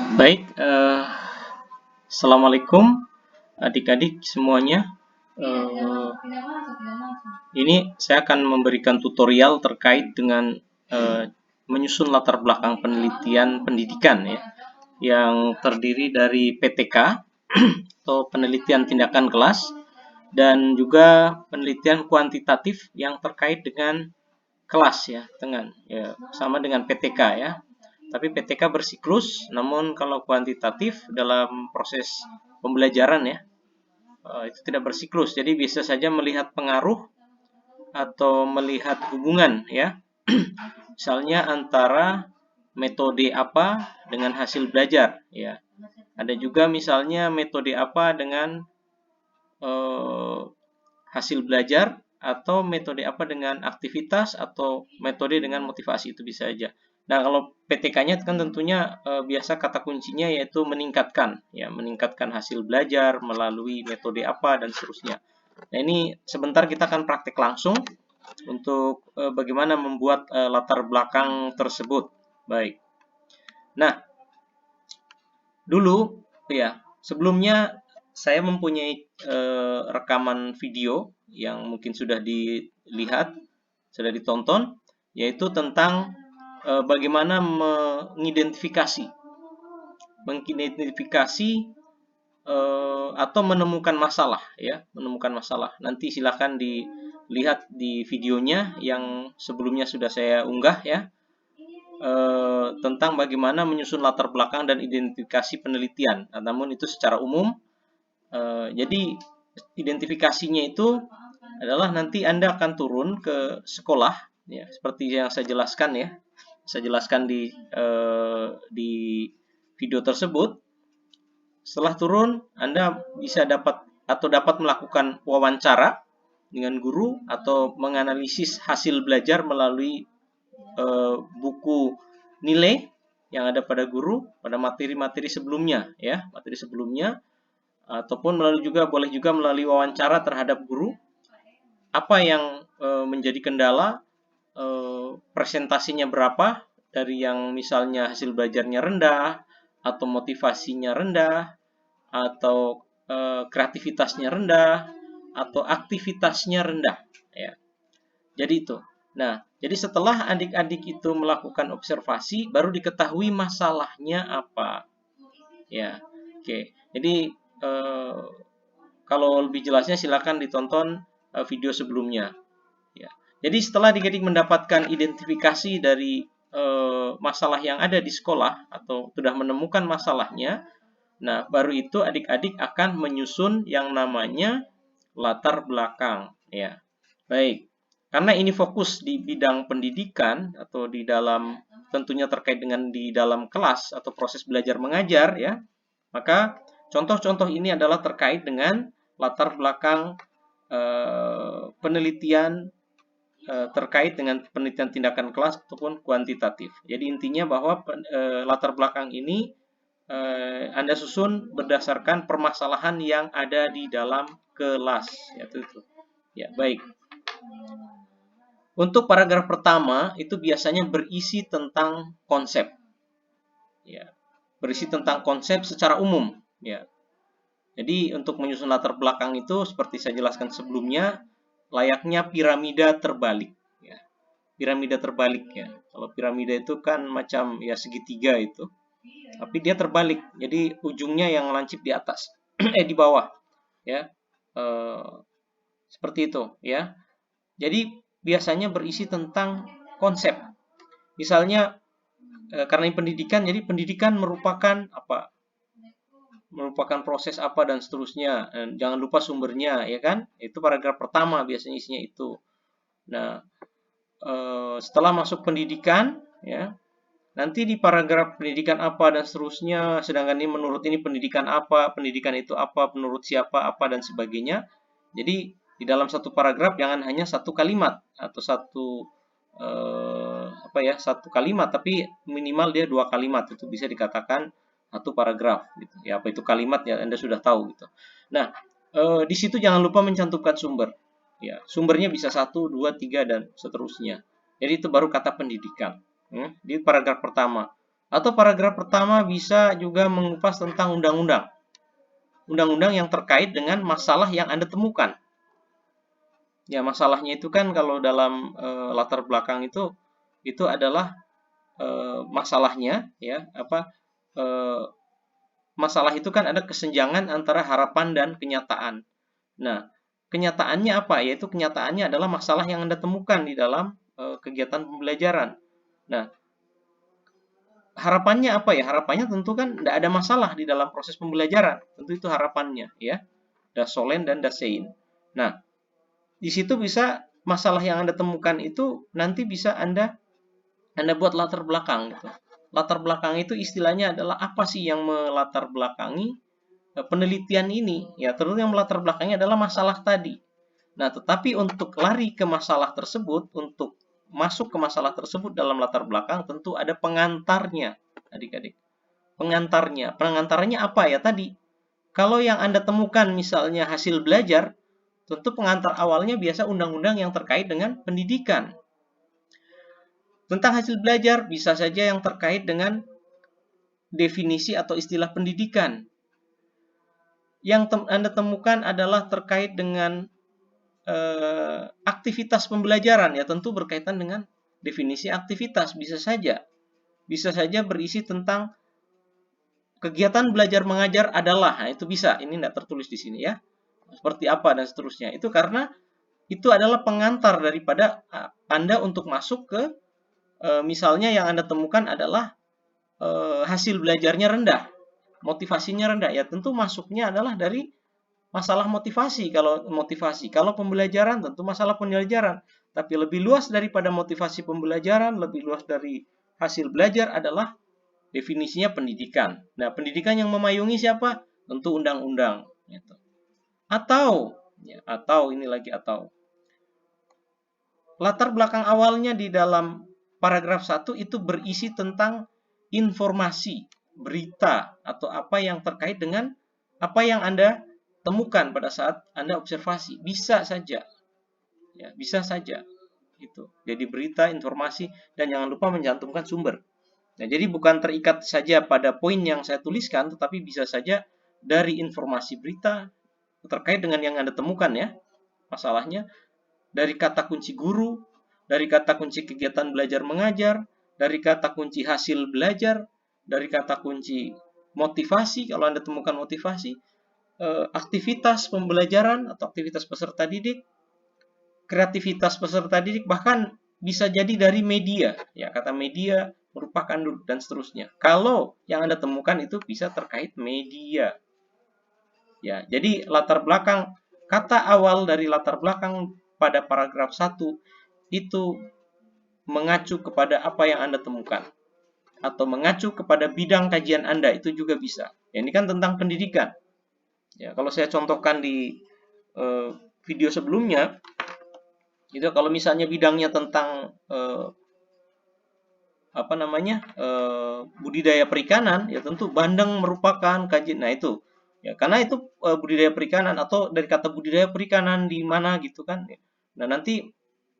Baik, Assalamualaikum adik-adik semuanya. Ini saya akan memberikan tutorial terkait dengan menyusun latar belakang penelitian pendidikan ya, yang terdiri dari PTK atau penelitian tindakan kelas dan juga penelitian kuantitatif yang terkait dengan kelas ya, sama dengan PTK ya. Tapi PTK bersiklus, namun kalau kuantitatif dalam proses pembelajaran ya, itu tidak bersiklus. Jadi bisa saja melihat pengaruh atau melihat hubungan ya. Misalnya antara metode apa dengan hasil belajar ya. Ada juga misalnya metode apa dengan hasil belajar atau metode apa dengan aktivitas atau metode dengan motivasi, itu bisa aja. Nah, kalau PTK-nya kan tentunya biasa kata kuncinya yaitu meningkatkan ya, meningkatkan hasil belajar melalui metode apa dan seterusnya. Nah, ini sebentar kita akan praktek langsung untuk bagaimana membuat latar belakang tersebut. Baik. Nah, dulu ya, sebelumnya saya mempunyai rekaman video yang mungkin sudah dilihat, sudah ditonton, yaitu tentang bagaimana mengidentifikasi atau menemukan masalah ya, menemukan masalah. Nanti silakan dilihat di videonya yang sebelumnya sudah saya unggah ya, tentang bagaimana menyusun latar belakang dan identifikasi penelitian. Namun itu secara umum. Jadi identifikasinya itu adalah nanti Anda akan turun ke sekolah ya, seperti yang saya jelaskan ya. Saya jelaskan di video tersebut. Setelah turun, Anda bisa dapat melakukan wawancara dengan guru atau menganalisis hasil belajar melalui buku nilai yang ada pada guru pada materi-materi sebelumnya ya, ataupun boleh juga melalui wawancara terhadap guru. Apa yang menjadi kendala, presentasinya berapa dari yang misalnya hasil belajarnya rendah atau motivasinya rendah atau kreativitasnya rendah atau aktivitasnya rendah ya. Jadi itu. Nah, jadi setelah adik-adik itu melakukan observasi, baru diketahui masalahnya apa. Ya, oke. Jadi kalau lebih jelasnya silakan ditonton video sebelumnya. Ya. Jadi setelah adik-adik mendapatkan identifikasi dari masalah yang ada di sekolah atau sudah menemukan masalahnya, nah baru itu adik-adik akan menyusun yang namanya latar belakang. Ya, baik. Karena ini fokus di bidang pendidikan atau di dalam tentunya terkait dengan di dalam kelas atau proses belajar mengajar ya, maka contoh-contoh ini adalah terkait dengan latar belakang penelitian terkait dengan penelitian tindakan kelas ataupun kuantitatif. Jadi intinya bahwa latar belakang ini Anda susun berdasarkan permasalahan yang ada di dalam kelas. Yaitu itu. Ya, baik. Untuk paragraf pertama itu biasanya berisi tentang konsep. Ya, berisi tentang konsep secara umum. Ya. Jadi untuk menyusun latar belakang itu seperti saya jelaskan sebelumnya, layaknya piramida terbalik. Ya. Piramida terbalik ya. Kalau piramida itu kan macam ya segitiga itu, tapi dia terbalik. Jadi ujungnya yang lancip di atas, di bawah. Ya, seperti itu ya. Jadi biasanya berisi tentang konsep. Misalnya karena ini pendidikan, jadi pendidikan merupakan apa? Merupakan proses apa dan seterusnya. Jangan lupa sumbernya, ya kan? Itu paragraf pertama biasanya isinya itu. Nah, setelah masuk pendidikan, ya, nanti di paragraf pendidikan apa dan seterusnya, sedangkan ini menurut ini pendidikan apa, pendidikan itu apa, menurut siapa, apa dan sebagainya. Jadi di dalam satu paragraf jangan hanya satu kalimat atau satu kalimat, tapi minimal dia 2 kalimat, itu bisa dikatakan satu paragraf gitu. Ya, apa itu kalimat ya Anda sudah tahu gitu. Nah, di situ jangan lupa mencantumkan sumber. Ya, sumbernya bisa 1, 2, 3 dan seterusnya. Jadi itu baru kata pendidikan. Di paragraf pertama. Atau paragraf pertama bisa juga mengupas tentang undang-undang. Undang-undang yang terkait dengan masalah yang Anda temukan. Ya, masalahnya itu kan kalau dalam latar belakang itu adalah masalahnya ya, masalah itu kan ada kesenjangan antara harapan dan kenyataan. Nah, kenyataannya apa? Yaitu kenyataannya adalah masalah yang Anda temukan di dalam kegiatan pembelajaran. Nah, harapannya apa ya? Harapannya tentu kan tidak ada masalah di dalam proses pembelajaran. Tentu itu harapannya, ya. Das Sollen dan Das Sein. Nah, di situ bisa masalah yang Anda temukan itu nanti bisa Anda buat latar belakang gitu. Latar belakang itu istilahnya adalah apa sih yang melatar belakangi penelitian ini? Ya, terus yang melatar belakangnya adalah masalah tadi. Nah, tetapi untuk lari ke masalah tersebut, untuk masuk ke masalah tersebut dalam latar belakang, tentu ada pengantarnya, adik-adik. Pengantarnya. Pengantarnya apa ya tadi? Kalau yang Anda temukan misalnya hasil belajar, tentu pengantar awalnya biasa undang-undang yang terkait dengan pendidikan. Tentang hasil belajar, bisa saja yang terkait dengan definisi atau istilah pendidikan. Yang Anda temukan adalah terkait dengan aktivitas pembelajaran, ya tentu berkaitan dengan definisi aktivitas. Bisa saja berisi tentang kegiatan belajar mengajar adalah. Nah, itu bisa, ini tidak tertulis di sini ya. Seperti apa dan seterusnya. Itu karena itu adalah pengantar daripada Anda untuk masuk ke misalnya yang Anda temukan adalah hasil belajarnya rendah, motivasinya rendah. Ya tentu masuknya adalah dari masalah motivasi. Kalau pembelajaran tentu masalah pembelajaran. Tapi lebih luas daripada motivasi pembelajaran, lebih luas dari hasil belajar adalah definisinya pendidikan. Nah, pendidikan yang memayungi siapa? Tentu undang-undang. Gitu. Atau ini lagi atau. Latar belakang awalnya di dalam paragraf 1 itu berisi tentang informasi, berita, atau apa yang terkait dengan apa yang Anda temukan pada saat Anda observasi. Bisa saja. Ya, bisa saja. Gitu. Jadi berita, informasi, dan jangan lupa mencantumkan sumber. Nah, jadi bukan terikat saja pada poin yang saya tuliskan, tetapi bisa saja dari informasi berita terkait dengan yang Anda temukan ya, masalahnya, dari kata kunci guru, dari kata kunci kegiatan belajar mengajar, dari kata kunci hasil belajar, dari kata kunci motivasi, kalau Anda temukan motivasi, aktivitas pembelajaran atau aktivitas peserta didik, kreativitas peserta didik, bahkan bisa jadi dari media, ya kata media merupakan dan seterusnya. Kalau yang Anda temukan itu bisa terkait media. Ya, jadi latar belakang kata awal dari latar belakang pada paragraf 1 itu mengacu kepada apa yang Anda temukan atau mengacu kepada bidang kajian Anda, itu juga bisa. Ya, ini kan tentang pendidikan. Ya, kalau saya contohkan di video sebelumnya, itu kalau misalnya bidangnya tentang budidaya perikanan, ya tentu bandeng merupakan kajian. Nah, itu ya karena itu budidaya perikanan atau dari kata budidaya perikanan di mana gitu kan. Nah, nanti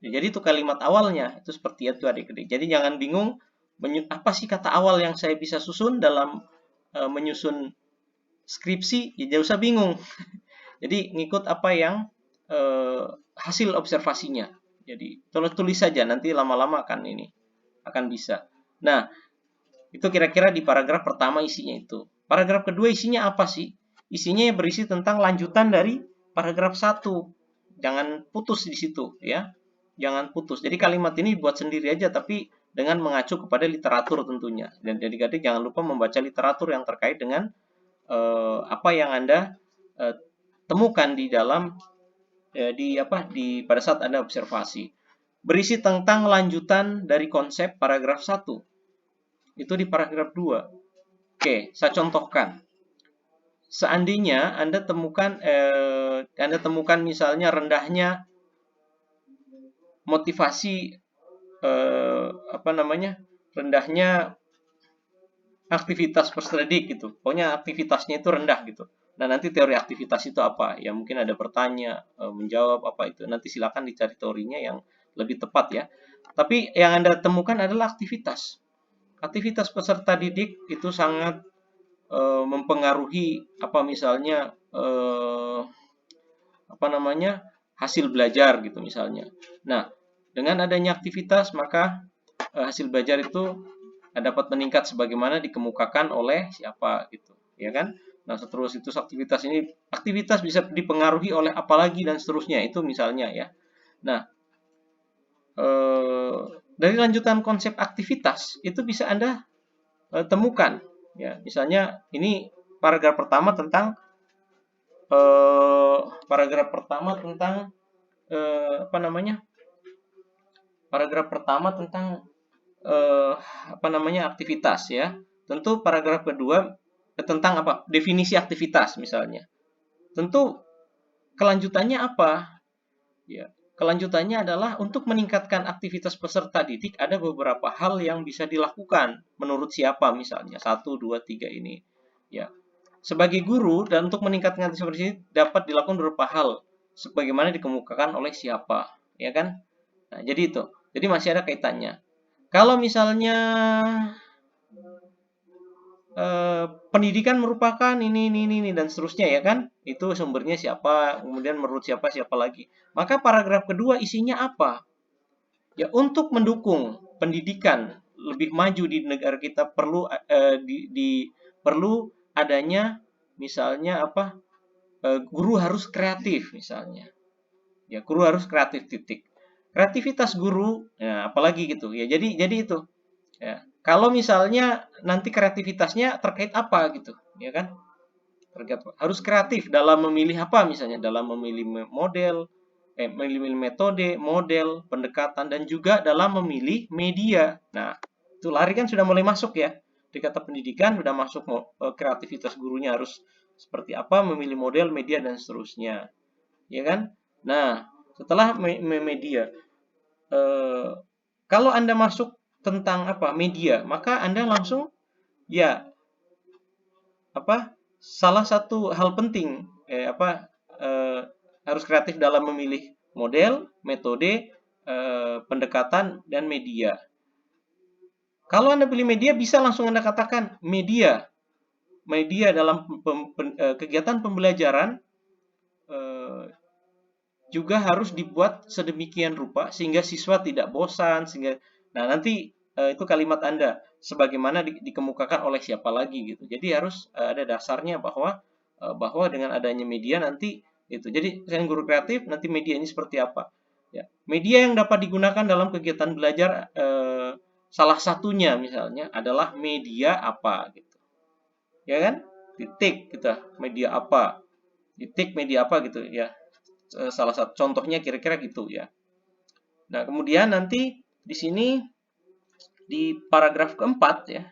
ya, jadi itu kalimat awalnya itu seperti itu adik-adik. Jadi jangan bingung apa sih kata awal yang saya bisa susun dalam menyusun skripsi, ya jangan usah bingung. Jadi ngikut apa yang hasil observasinya. Jadi tulis saja, nanti lama-lama akan bisa. Nah, itu kira-kira di paragraf pertama isinya itu. Paragraf kedua isinya apa sih? Isinya berisi tentang lanjutan dari paragraf 1. Jangan putus di situ ya. Jangan putus. Jadi kalimat ini buat sendiri aja tapi dengan mengacu kepada literatur tentunya. Dan jadi jangan lupa membaca literatur yang terkait dengan apa yang Anda temukan di dalam pada saat Anda observasi. Berisi tentang lanjutan dari konsep paragraf 1. Itu di paragraf 2. Oke, saya contohkan. Seandainya Anda temukan misalnya rendahnya motivasi rendahnya aktivitas peserta didik gitu. Pokoknya aktivitasnya itu rendah gitu. Nah, nanti teori aktivitas itu apa? Ya mungkin ada bertanya, menjawab apa itu. Nanti silakan dicari teorinya yang lebih tepat ya. Tapi yang Anda temukan adalah aktivitas. aktivitas peserta didik itu sangat mempengaruhi apa misalnya apa namanya hasil belajar gitu misalnya. Nah, dengan adanya aktivitas maka hasil belajar itu dapat meningkat sebagaimana dikemukakan oleh siapa gitu, ya kan? Nah, seterus itu aktivitas bisa dipengaruhi oleh apa lagi dan seterusnya itu misalnya ya. Nah, dari lanjutan konsep aktivitas itu bisa Anda temukan ya. Misalnya ini paragraf pertama tentang paragraf pertama tentang apa namanya? Paragraf pertama tentang apa namanya aktivitas ya. Tentu paragraf kedua tentang apa? Definisi aktivitas misalnya. Tentu kelanjutannya apa? Ya, kelanjutannya adalah untuk meningkatkan aktivitas peserta didik ada beberapa hal yang bisa dilakukan menurut siapa misalnya 1, 2, 3 ini. Ya, sebagai guru dan untuk meningkatkan seperti ini dapat dilakukan beberapa hal sebagaimana dikemukakan oleh siapa, ya kan? Nah, jadi itu. Jadi masih ada kaitannya. Kalau misalnya pendidikan merupakan ini dan seterusnya ya kan, itu sumbernya siapa, kemudian menurut siapa siapa lagi. Maka paragraf kedua isinya apa? Ya untuk mendukung pendidikan lebih maju di negara kita perlu perlu adanya misalnya apa guru harus kreatif misalnya. Ya guru harus kreatif titik. Kreativitas guru, ya, apalagi gitu ya. Jadi itu. Ya. Kalau misalnya nanti kreativitasnya terkait apa gitu, ya kan? Terkait apa? Harus kreatif dalam memilih apa misalnya, dalam memilih model, memilih metode, model, pendekatan dan juga dalam memilih media. Nah, itu lari kan sudah mulai masuk ya. Di kata pendidikan sudah masuk kreativitas gurunya harus seperti apa, memilih model, media dan seterusnya. Ya kan? Nah, setelah media kalau Anda masuk tentang apa media, maka Anda langsung ya apa salah satu hal penting harus kreatif dalam memilih model, metode, pendekatan dan media. Kalau Anda pilih media bisa langsung Anda katakan media dalam kegiatan pembelajaran juga harus dibuat sedemikian rupa sehingga siswa tidak bosan sehingga nanti itu kalimat Anda sebagaimana dikemukakan oleh siapa lagi gitu. Jadi harus ada dasarnya bahwa dengan adanya media nanti itu. Jadi saya guru kreatif nanti media ini seperti apa? Ya, media yang dapat digunakan dalam kegiatan belajar salah satunya misalnya adalah media apa gitu. Ya kan? Titik gitu. Media apa? Titik media apa gitu ya. Salah satu contohnya kira-kira gitu ya. Nah, kemudian nanti di sini di paragraf keempat ya.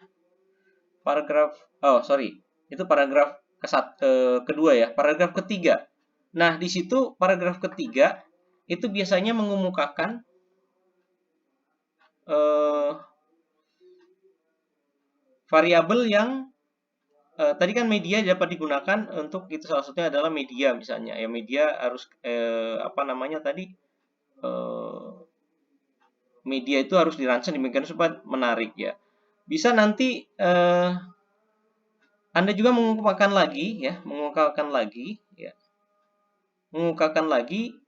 Itu paragraf kedua ya, paragraf ketiga. Nah, di situ paragraf ketiga itu biasanya mengemukakan variabel yang tadi kan media dapat digunakan untuk itu salah satunya adalah media misalnya ya media harus apa namanya tadi media itu harus dirancang demikian supaya menarik ya. Bisa nanti Anda juga mengungkapkan lagi ya, mengungkapkan lagi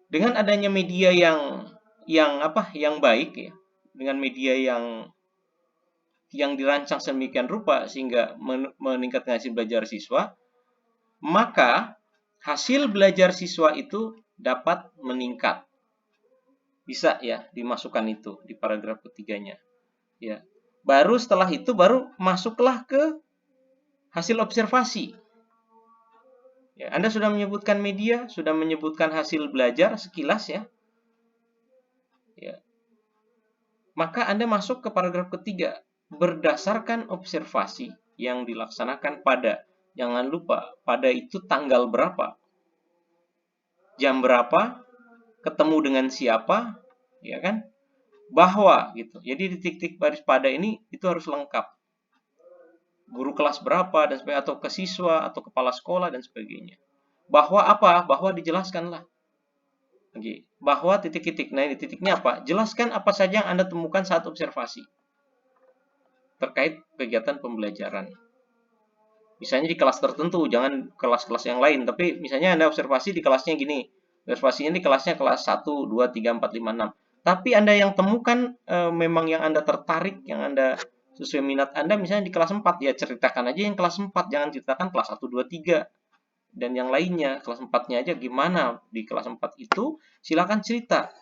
dengan adanya media yang baik ya, dengan media yang dirancang sedemikian rupa sehingga meningkatkan hasil belajar siswa, maka hasil belajar siswa itu dapat meningkat. Bisa ya dimasukkan itu di paragraf ketiganya. Ya. Baru setelah itu baru masuklah ke hasil observasi. Ya, Anda sudah menyebutkan media, sudah menyebutkan hasil belajar sekilas ya. Ya. Maka Anda masuk ke paragraf ketiga. Berdasarkan observasi yang dilaksanakan pada, jangan lupa, pada itu tanggal berapa, jam berapa, ketemu dengan siapa, ya kan? Bahwa gitu. Jadi di titik baris pada ini itu harus lengkap. Guru kelas berapa dan sebagainya atau ke siswa atau kepala sekolah dan sebagainya. Bahwa apa? Bahwa dijelaskanlah. Oke. bahwa titik-titik. Nah, ini titiknya apa? Jelaskan apa saja yang Anda temukan saat observasi terkait kegiatan pembelajaran. Misalnya di kelas tertentu, jangan kelas-kelas yang lain. Tapi misalnya Anda observasi di kelasnya gini. Observasinya di kelasnya kelas 1, 2, 3, 4, 5, 6. Tapi Anda yang temukan memang yang Anda tertarik, yang Anda sesuai minat Anda, misalnya di kelas 4, ya ceritakan aja yang kelas 4. Jangan ceritakan kelas 1, 2, 3. Dan yang lainnya, kelas 4-nya aja gimana di kelas 4 itu, silakan cerita.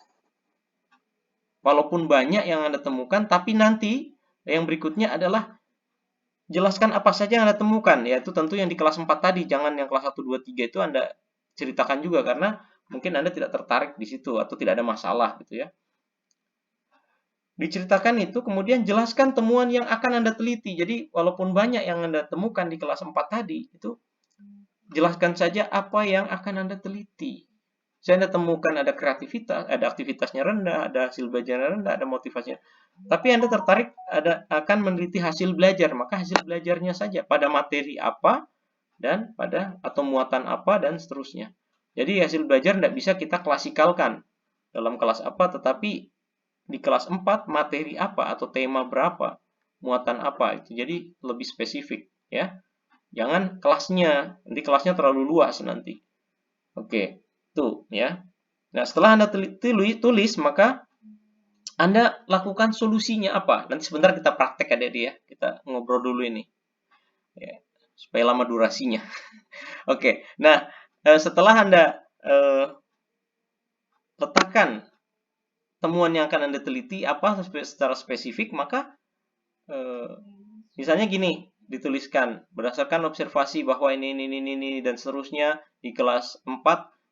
Walaupun banyak yang Anda temukan, tapi nanti yang berikutnya adalah jelaskan apa saja yang Anda temukan, yaitu tentu yang di kelas 4 tadi, jangan yang kelas 1, 2, 3 itu Anda ceritakan juga, karena mungkin Anda tidak tertarik di situ, atau tidak ada masalah gitu ya. Diceritakan itu, kemudian jelaskan temuan yang akan Anda teliti. Jadi, walaupun banyak yang Anda temukan di kelas 4 tadi, itu jelaskan saja apa yang akan Anda teliti. Saya Anda temukan ada kreativitas, ada aktivitasnya rendah, ada hasil belajarnya rendah, ada motivasinya. Tapi Anda tertarik akan meneliti hasil belajar, maka hasil belajarnya saja pada materi apa dan pada atau muatan apa dan seterusnya. Jadi hasil belajar tidak bisa kita klasikalkan dalam kelas apa, tetapi di kelas 4 materi apa atau tema berapa, muatan apa itu. Jadi lebih spesifik ya. Jangan kelasnya, nanti kelasnya terlalu luas nanti. Oke, tuh ya. Nah, setelah Anda tulis, maka Anda lakukan solusinya apa? Nanti sebentar kita praktek ada dia. Kita ngobrol dulu ini. Ya, supaya lama durasinya. Oke, nah setelah Anda letakkan temuan yang akan Anda teliti apa secara spesifik, maka misalnya gini, dituliskan berdasarkan observasi bahwa ini dan seterusnya di kelas 4,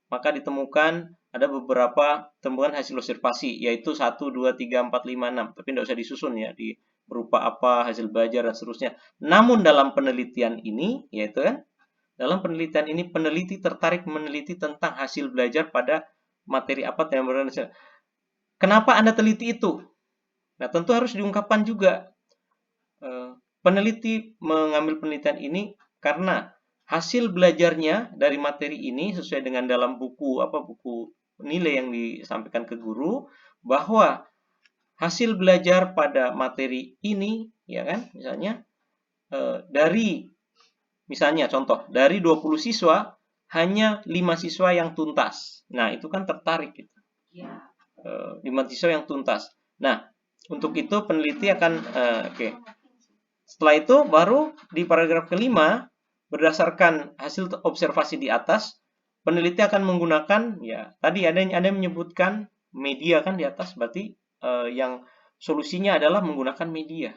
maka ditemukan ada beberapa temuan hasil observasi, yaitu 1, 2, 3, 4, 5, 6. Tapi tidak usah disusun ya, di berupa apa, hasil belajar, dan seterusnya. Namun dalam penelitian ini, yaitu kan, dalam penelitian ini peneliti tertarik meneliti tentang hasil belajar pada materi apa, tema berapa. Kenapa Anda teliti itu? Nah, tentu harus diungkapkan juga. Peneliti mengambil penelitian ini karena hasil belajarnya dari materi ini sesuai dengan dalam buku nilai yang disampaikan ke guru, bahwa hasil belajar pada materi ini ya kan, misalnya dari misalnya contoh dari 20 siswa hanya 5 siswa yang tuntas. Nah, itu kan tertarik gitu. 5 siswa yang tuntas. Nah, untuk itu peneliti akan oke. Setelah itu baru di paragraf kelima, berdasarkan hasil observasi di atas, peneliti akan menggunakan, ya tadi ada yang menyebutkan media kan di atas, berarti yang solusinya adalah menggunakan media.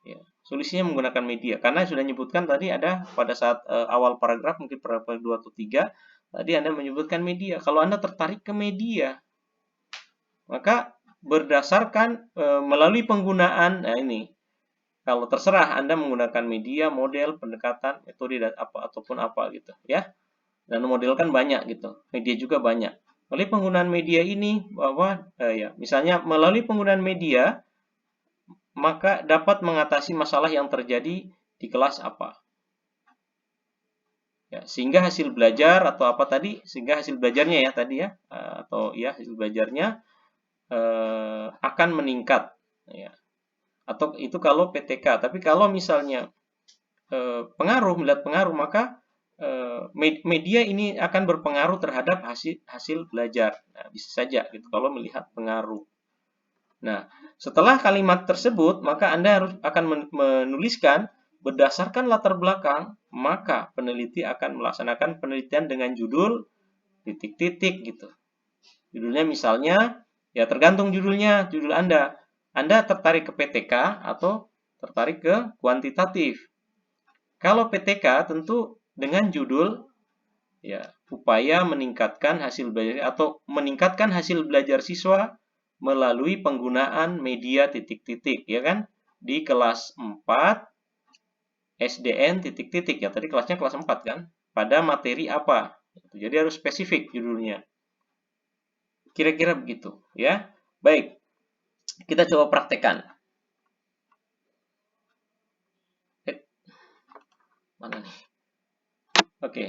Ya, solusinya menggunakan media, karena sudah menyebutkan tadi ada pada saat awal paragraf, mungkin paragraf 2 atau 3, tadi Anda menyebutkan media. Kalau Anda tertarik ke media, maka berdasarkan melalui penggunaan, nah ini, kalau terserah Anda menggunakan media, model, pendekatan, metode dan apa ataupun apa gitu ya. Dan model kan banyak gitu. Media juga banyak. Melalui penggunaan media ini bahwa ya, misalnya melalui penggunaan media maka dapat mengatasi masalah yang terjadi di kelas apa. Ya, sehingga hasil belajar atau apa tadi, sehingga hasil belajarnya ya tadi ya atau ya hasil belajarnya akan meningkat ya. Atau itu kalau PTK. Tapi kalau misalnya melihat pengaruh, maka media ini akan berpengaruh terhadap hasil belajar. Nah, bisa saja gitu kalau melihat pengaruh. Nah, setelah kalimat tersebut, maka Anda akan menuliskan berdasarkan latar belakang, maka peneliti akan melaksanakan penelitian dengan judul titik-titik gitu. Judulnya misalnya, ya tergantung judulnya, judul Anda. Anda tertarik ke PTK atau tertarik ke kuantitatif. Kalau PTK tentu dengan judul ya upaya meningkatkan hasil belajar atau meningkatkan hasil belajar siswa melalui penggunaan media titik-titik ya kan, di kelas 4 SDN titik-titik ya, tadi kelasnya kelas 4 kan, pada materi apa. Jadi harus spesifik judulnya. Kira-kira begitu ya. Baik. Kita coba praktekkan. Mana nih? Oke.